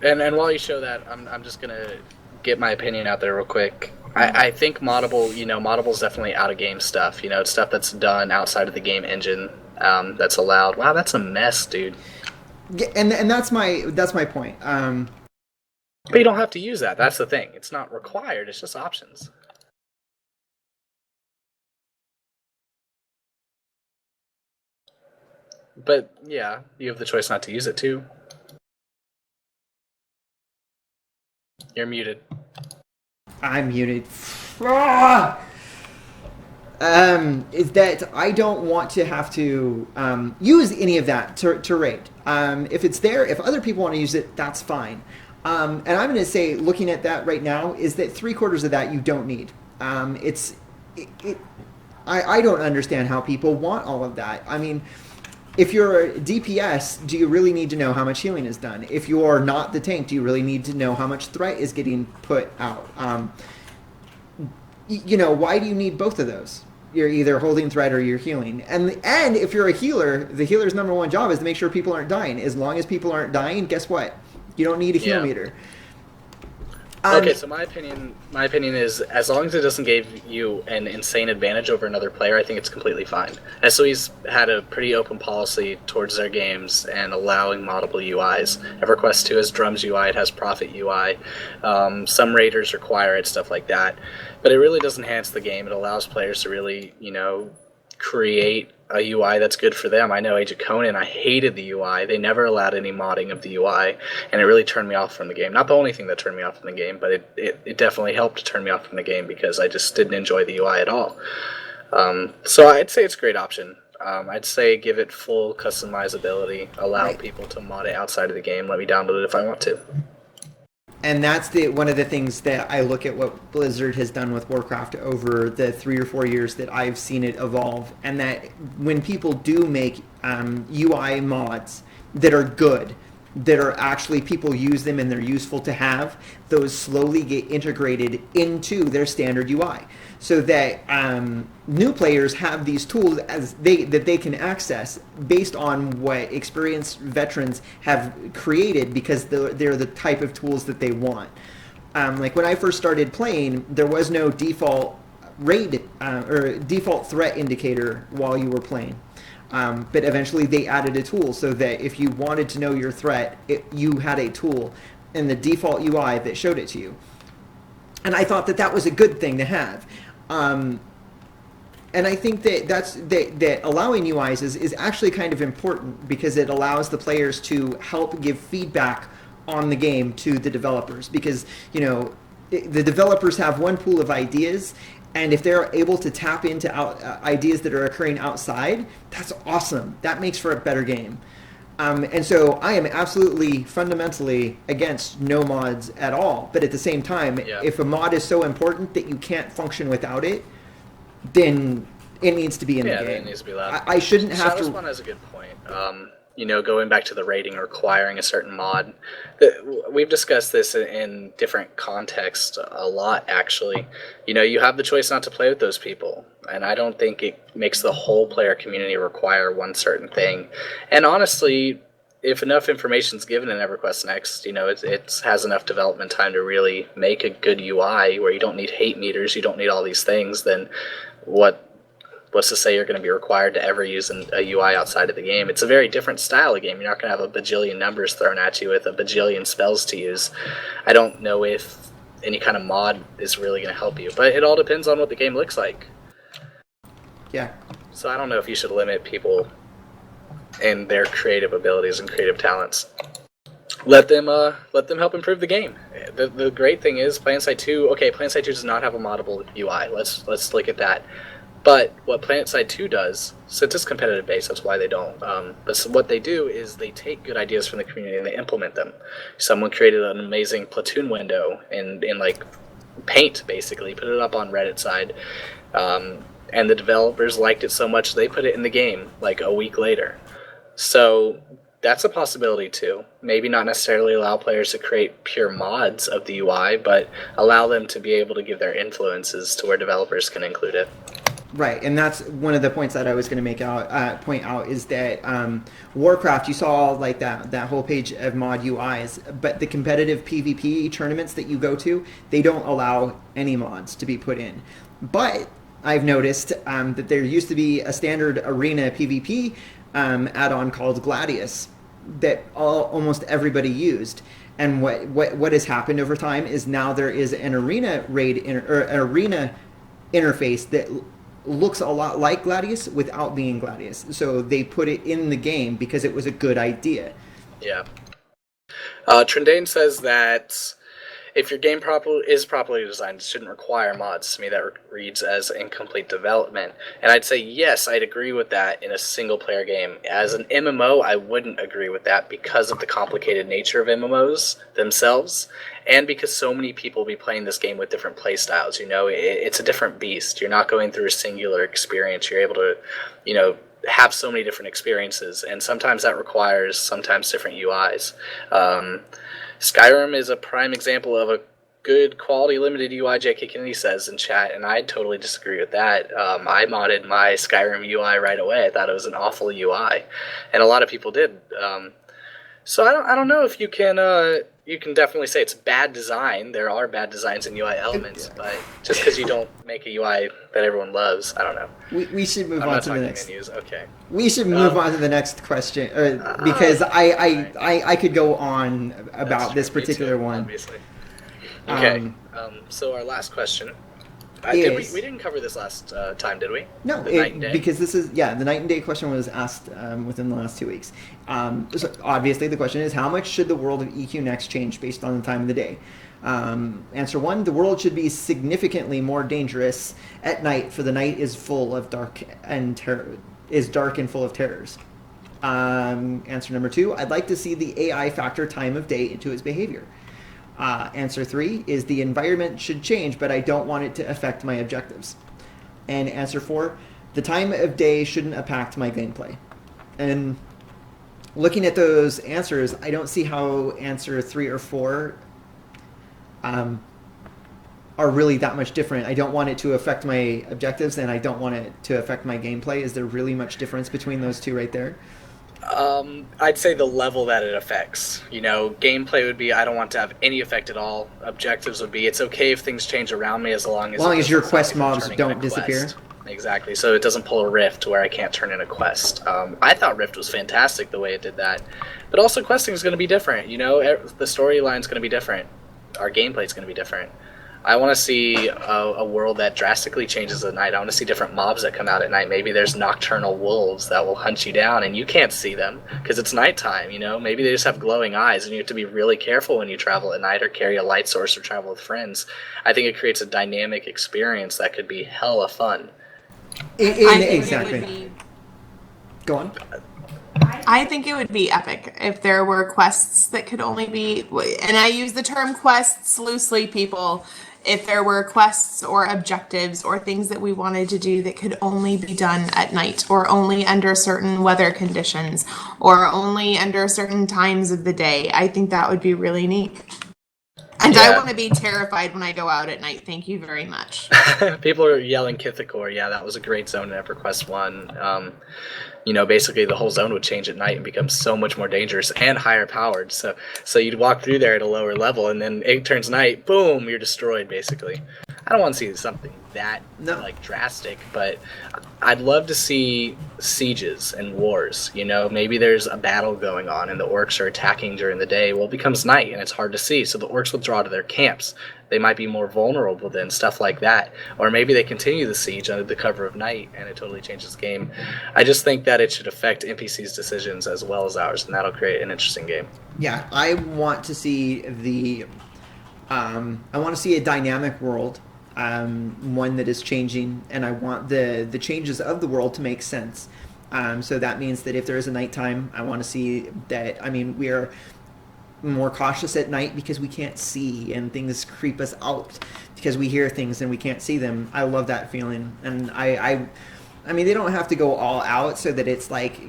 S3: And while you show that, I'm just going to get my opinion out there real quick. I think moddable's definitely out-of-game stuff. It's stuff that's done outside of the game engine that's allowed. Wow, that's a mess, dude.
S2: Yeah, and that's my point.
S3: But you don't have to use that. That's the thing. It's not required. It's just options. But, yeah, you have the choice not to use it, too. You're muted.
S2: I'm muted. Ah! is that I don't want to have to use any of that to raid. If it's there, if other people want to use it, that's fine. And I'm going to say, looking at that right now, is that 3/4 of that you don't need. I don't understand how people want all of that. I mean, if you're a DPS, do you really need to know how much healing is done? If you're not the tank, do you really need to know how much threat is getting put out? Why do you need both of those? You're either holding threat or you're healing. And if you're a healer, the healer's number one job is to make sure people aren't dying. As long as people aren't dying, guess what? You don't need a heal meter.
S3: Okay, so my opinion is, as long as it doesn't give you an insane advantage over another player, I think it's completely fine. SOE's had a pretty open policy towards their games and allowing moddable UIs. EverQuest 2 has Drums UI, it has Prophet UI. Some raiders require it, stuff like that. But it really does enhance the game. It allows players to really, create a UI that's good for them. I know Age of Conan, I hated the UI. They never allowed any modding of the UI, and it really turned me off from the game. Not the only thing that turned me off from the game, but it definitely helped to turn me off from the game because I just didn't enjoy the UI at all. So I'd say it's a great option. I'd say give it full customizability, allow people to mod it outside of the game, let me download it if I want to.
S2: And that's one of the things that I look at what Blizzard has done with Warcraft over the 3 or 4 years that I've seen it evolve, and that when people do make UI mods that are good, that are actually people use them and they're useful to have, those slowly get integrated into their standard UI, so that new players have these tools that they can access based on what experienced veterans have created, because they're the type of tools that they want. Like when I first started playing, there was no default raid or default threat indicator while you were playing. But eventually they added a tool so that if you wanted to know your threat, you had a tool in the default UI that showed it to you. And I thought that was a good thing to have. And I think that allowing UIs is actually kind of important, because it allows the players to help give feedback on the game to the developers, because the developers have one pool of ideas, and if they're able to tap into ideas that are occurring outside, that's awesome. That makes for a better game. And so I am absolutely fundamentally against no mods at all. But at the same time, if a mod is so important that you can't function without it, then it needs to be in the game.
S3: Yeah, it needs to be allowed.
S2: I shouldn't have
S3: Shadow's
S2: to...
S3: one has a good point. Going back to the rating requiring a certain mod, we've discussed this in different contexts a lot, actually. You have the choice not to play with those people, and I don't think it makes the whole player community require one certain thing. And honestly, if enough information is given in EverQuest Next, it has enough development time to really make a good UI where you don't need hate meters, you don't need all these things, then what's to say you're going to be required to ever use a UI outside of the game? It's a very different style of game. You're not going to have a bajillion numbers thrown at you with a bajillion spells to use. I don't know if any kind of mod is really going to help you, but it all depends on what the game looks like.
S2: Yeah.
S3: So I don't know if you should limit people and their creative abilities and creative talents. Let them help improve the game. The great thing is PlanetSide 2. Okay, PlanetSide 2 does not have a moddable UI. Let's look at that. But what PlanetSide 2 does, since it's competitive based, that's why they don't. But what they do is they take good ideas from the community and they implement them. Someone created an amazing platoon window in like Paint, basically, put it up on Reddit side, and the developers liked it so much they put it in the game like a week later. So that's a possibility too. Maybe not necessarily allow players to create pure mods of the UI, but allow them to be able to give their influences to where developers can include it.
S2: Right, and that's one of the points that I was going to point out is that Warcraft, you saw like that whole page of mod UIs, but the competitive PvP tournaments that you go to, they don't allow any mods to be put in. But I've noticed that there used to be a standard arena PvP add-on called Gladius that almost everybody used. And what has happened over time is now there is an arena arena interface that looks a lot like Gladius without being Gladius. So they put it in the game because it was a good idea.
S3: Yeah. Trendane says that if your game is properly designed, it shouldn't require mods. To me, that reads as incomplete development. And I'd say, yes, I'd agree with that in a single-player game. As an MMO, I wouldn't agree with that because of the complicated nature of MMOs themselves, and because so many people be playing this game with different play styles. It's a different beast. You're not going through a singular experience. You're able to, have so many different experiences, and sometimes that requires sometimes different UIs. Skyrim is a prime example of a good quality limited UI, J.K. Kennedy says in chat, and I totally disagree with that. I modded my Skyrim UI right away. I thought it was an awful UI, and a lot of people did. So I don't know if you can definitely say it's bad design. There are bad designs in UI elements, but just because you don't make a UI that everyone loves, I don't know.
S2: We should move on to the next.
S3: Menus. Okay.
S2: We should move on to the next question because I could go on about this particular one.
S3: Obviously. Okay. So our last question. We didn't cover this last time, did we?
S2: No,
S3: night and day?
S2: Because this is the night and day question was asked within the last 2 weeks. So obviously the question is, how much should the world of EQ Next change based on the time of the day? Answer 1: the world should be significantly more dangerous at night, for the night is full of dark and full of terrors. Answer number 2: I'd like to see the AI factor time of day into its behavior. Answer 3 is the environment should change, but I don't want it to affect my objectives. And answer 4, the time of day shouldn't impact my gameplay. And looking at those answers, I don't see how answer 3 or 4 are really that much different. I don't want it to affect my objectives, and I don't want it to affect my gameplay. Is there really much difference between those two right there?
S3: I'd say the level that it affects. Gameplay would be I don't want to have any effect at all. Objectives would be it's okay if things change around me as long as
S2: your quest mobs don't disappear.
S3: Exactly. So it doesn't pull a Rift where I can't turn in a quest. I thought Rift was fantastic the way it did that, but also questing is going to be different. The storyline is going to be different. Our gameplay is going to be different. I want to see a world that drastically changes at night. I want to see different mobs that come out at night. Maybe there's nocturnal wolves that will hunt you down and you can't see them because it's nighttime, Maybe they just have glowing eyes and you have to be really careful when you travel at night or carry a light source or travel with friends. I think it creates a dynamic experience that could be hella fun.
S2: Exactly. Go on.
S4: I think it would be epic if there were quests that could only be, and I use the term quests loosely, people, if there were quests or objectives or things that we wanted to do that could only be done at night or only under certain weather conditions or only under certain times of the day. I think that would be really neat. And I want to be terrified when I go out at night. Thank you very much.
S3: People are yelling Kithakor. Yeah, that was a great zone in EverQuest 1. Basically the whole zone would change at night and become so much more dangerous and higher powered. So you'd walk through there at a lower level, and then it turns night, boom, you're destroyed, basically. I don't want to see something that drastic, but I'd love to see sieges and wars. Maybe there's a battle going on and the orcs are attacking during the day. Well, it becomes night and it's hard to see, so the orcs withdraw to their camps. They might be more vulnerable then, stuff like that. Or maybe they continue the siege under the cover of night and it totally changes the game. I just think that it should affect NPCs' decisions as well as ours, and that'll create an interesting game.
S2: Yeah, I want to see a dynamic world, one that is changing, and I want the changes of the world to make sense. So that means that if there is a nighttime, I want to see that, we are more cautious at night because we can't see and things creep us out because we hear things and we can't see them. I love that feeling. And they don't have to go all out so that it's like,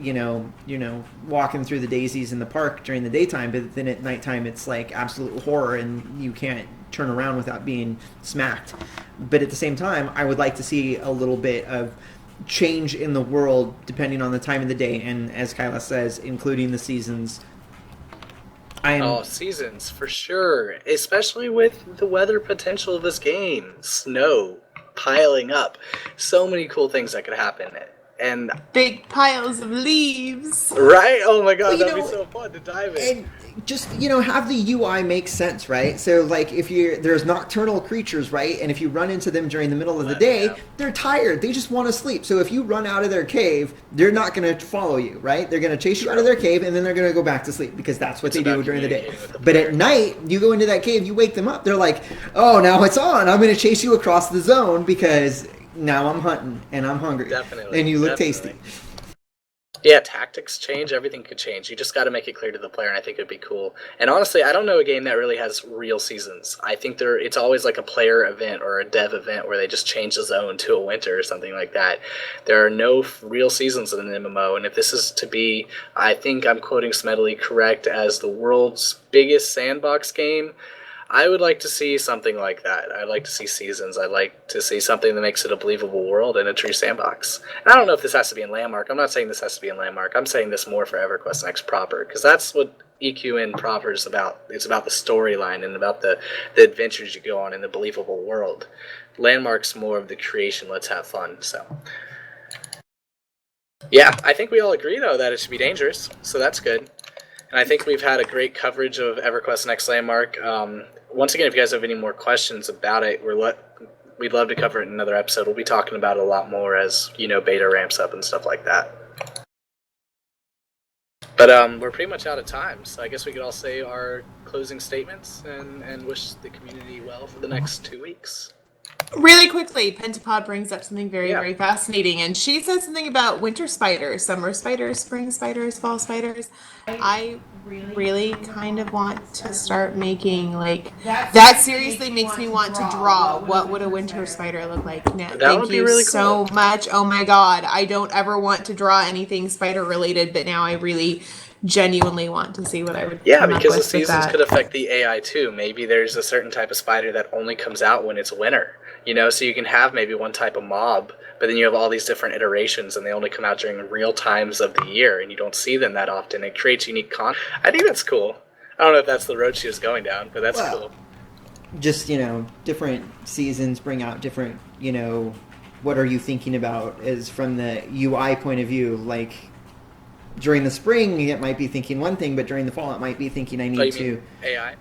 S2: walking through the daisies in the park during the daytime, but then at nighttime it's like absolute horror and you can't turn around without being smacked. But at the same time, I would like to see a little bit of change in the world depending on the time of the day, and as Kyla says, including the seasons.
S3: Seasons, for sure. Especially with the weather potential of this game. Snow piling up. So many cool things that could happen. And
S4: big piles of leaves.
S3: Right? Oh my god, that'd be so fun to dive in.
S2: And just have the UI make sense, right? So like if there's nocturnal creatures, right, and if you run into them during the middle of the day, they're tired, they just want to sleep. So if you run out of their cave, they're not going to follow you, right? They're going to chase you out of their cave, and then they're going to go back to sleep, because that's what they do during the day. But at night, you go into that cave, you wake them up, they're like, oh, now it's on, I'm going to chase you across the zone because now I'm hunting and I'm hungry.
S3: Definitely.
S2: And you look tasty.
S3: Yeah, tactics change, everything could change. You just got to make it clear to the player, and I think it'd be cool. And honestly, I don't know a game that really has real seasons. I think it's always like a player event or a dev event where they just change the zone to a winter or something like that. There are no real seasons in an MMO, and if this is to be, I think I'm quoting Smedley correct, as the world's biggest sandbox game, I would like to see something like that. I'd like to see seasons. I'd like to see something that makes it a believable world and a true sandbox. And I don't know if this has to be in Landmark. I'm not saying this has to be in Landmark. I'm saying this more for EverQuest Next proper, because that's what EQN proper is about. It's about the storyline and about the adventures you go on in the believable world. Landmark's more of the creation, let's have fun. So, yeah, I think we all agree, though, that it should be dangerous. So that's good. And I think we've had a great coverage of EverQuest Next Landmark. Once again, if you guys have any more questions about it, we'd love to cover it in another episode. We'll be talking about it a lot more as, beta ramps up and stuff like that. But we're pretty much out of time, so I guess we could all say our closing statements and wish the community well for the next 2 weeks.
S4: Really quickly, Pentapod brings up something very, very fascinating, and she said something about winter spiders, summer spiders, spring spiders, fall spiders. I really kind of want to start making, that seriously makes me want to draw what would a winter spider look like. Now, thank you really so much. Oh my god, I don't ever want to draw anything spider related, but now I really genuinely want to see what I would come up
S3: because
S4: with
S3: the seasons could affect the AI too. Maybe there's a certain type of spider that only comes out when it's winter, so you can have maybe one type of mob, but then you have all these different iterations and they only come out during real times of the year and you don't see them that often. It creates unique content. I think that's cool. I don't know if that's the road she was going down, but that's cool.
S2: Just, different seasons bring out different, what are you thinking about is from the UI point of view. Like, during the spring, it might be thinking one thing, but during the fall, it might be thinking I need to...
S3: AI?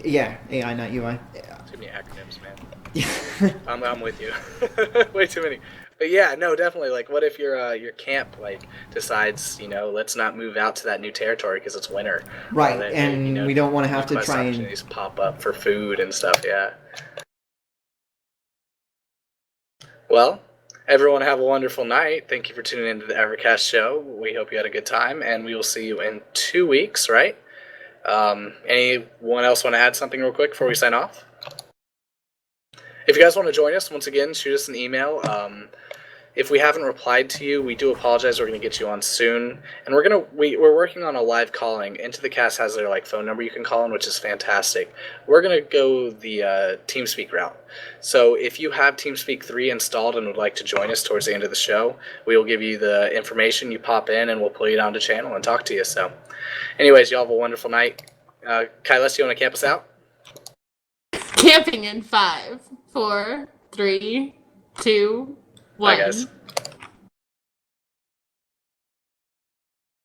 S2: Yeah, AI, not UI.
S3: Too many acronyms, man. I'm with you. Way too many. But yeah, no, definitely. Like, what if your camp decides, let's not move out to that new territory because it's winter,
S2: right? And we don't want to have to try
S3: and pop up for food and stuff. Yeah. Well, everyone have a wonderful night. Thank you for tuning into the EverCast show. We hope you had a good time, and we will see you in 2 weeks. Right? Anyone else want to add something real quick before we sign off? If you guys want to join us, once again, shoot us an email. If we haven't replied to you, we do apologize. We're going to get you on soon. And we're working on a live calling. Into the Cast has their phone number you can call in, which is fantastic. We're going to go the TeamSpeak route. So if you have TeamSpeak 3 installed and would like to join us towards the end of the show, we will give you the information. You pop in and we'll pull you down to channel and talk to you. So anyways, y'all have a wonderful night. Kyla, you want to camp us out?
S4: Camping in 5, 4, 3, 2, 1.
S3: Bye, guys.